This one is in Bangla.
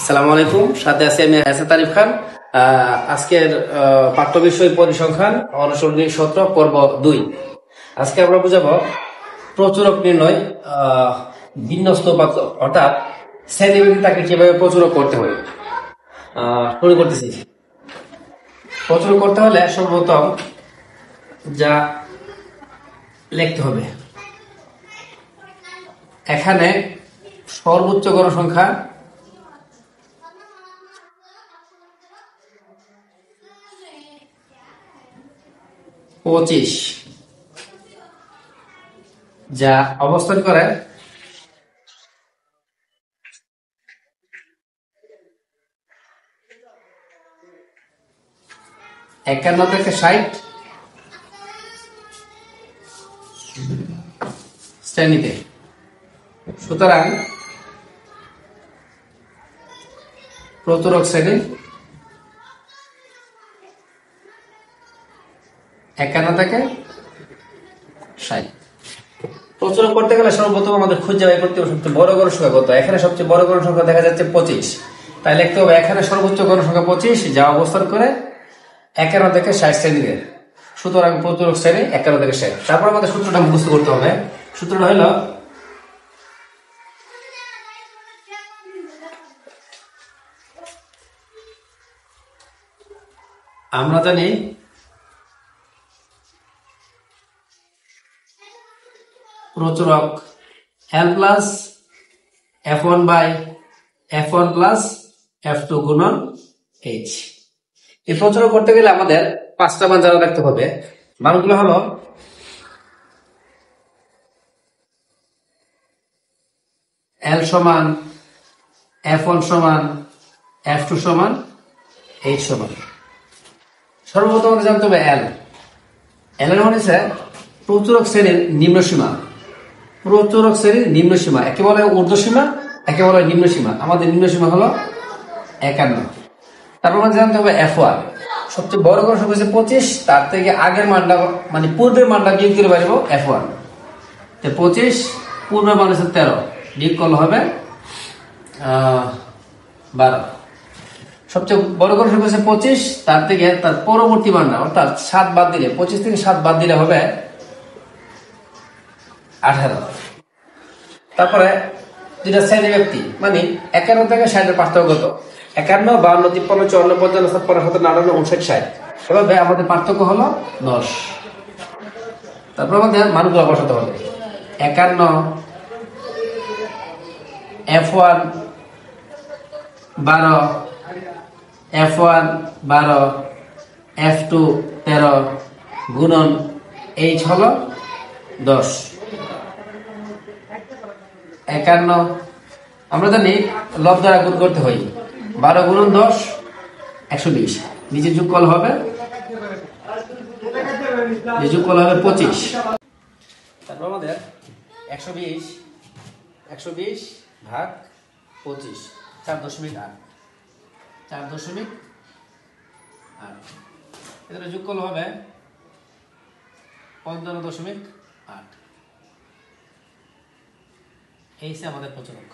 আসসালামু আলাইকুম, সাথে আছি আমি এসএ তারিফ খান। আজকের পাঠ্য বিষয় পরিসংখ্যান অনুশীলনী 17 পর্ব 2। আজকে আমরা বুঝাবো প্রচুরক নির্ণয়, বিন্যস্ত উপাত্ত অর্থাৎ শ্রেণীবিন্যাস তাকে কিভাবে প্রচুরক করতে হয়। শুরু করতেছি। প্রচুরক করতে হলে সর্বপ্রথম যা লিখতে হবে, এখানে সর্বোচ্চ গণসংখ্যা 25 যা অবস্থান করে একান্ন থেকে 60 শ্রেণীতে। সুতরাং প্রচুরক শ্রেণী 51 থেকে 60। প্রচুরক করতে গেলে সর্বপ্রথম আমাদের খুঁজে বের করতে হবে সবচেয়ে বড় গণসংখ্যা কত। এখানে সবচেয়ে বড় গণসংখ্যা দেখা যাচ্ছে 25, তাই লিখতে হবে এখানে সর্বোচ্চ গণসংখ্যা 25 যা অবস্থান করে 51 থেকে 60 শ্রেণীতে। সুতরাং প্রচুরক শ্রেণী 51 থেকে 60। তারপর আমাদের সূত্রটা মুখস্থ করতে হবে। সূত্রটা হলো আমরা জানি প্রচুরক L plus F1 by F1 plus F2 গুণন H। এই প্রচুরক করতে গেলে আমাদের 5টা মান জানা রাখতে হবে। মানগুলো হলো L সমান F1 সমান F2 সমান H সমান। সর্বপ্রথম আমাদের জানতে হবে L এর মান হচ্ছে প্রচুরক শ্রেণীর নিম্ন সীমা। প্রচুরক শ্রেণীর নিম্ন সীমা একে বলে ঊর্ধ্ব সীমা, একে বলে নিম্ন সীমা। আমাদের নিম্ন সীমা হলো 51। তারপর আমাদের জানতে হবে F1 সবচেয়ে বড় গণসংখ্যা হচ্ছে 25, তার থেকে আগের মানটা মানে পূর্বের মানটা বিয়োগ করে পারবো F1। 25 পূর্বের মান হচ্ছে 13, বিয়োগ করলে হবে 12। সবচেয়ে বড় গণসংখ্যা হচ্ছে 25, তার থেকে তার পরবর্তী মানটা অর্থাৎ 7 বাদ দিলে 25 থেকে 7 বাদ দিলে হবে 18। তারপরে দুইটা শ্রেণী ব্যক্তি মানে 51 থেকে 60 পার্থক্য কত? 51, 52, 53, 54, 55, 57, 58, 59, 60। এভাবে আমাদের পার্থক্য হলো 10। তারপর আমাদের মানগুলো বসাতে হবে। 51 F1 12, F1 12, F2 13 গুণন H হলো 10। 51 আমরা জানি লব দ্বারা গুণ করতে হয়। 12 গুণন 10 120, নিচে যোগফল হবে 25। তারপর আমাদের 120 ভাগ 25 4.8 এদের যোগফল হবে 55.8। এই আমাদের প্রচুরক।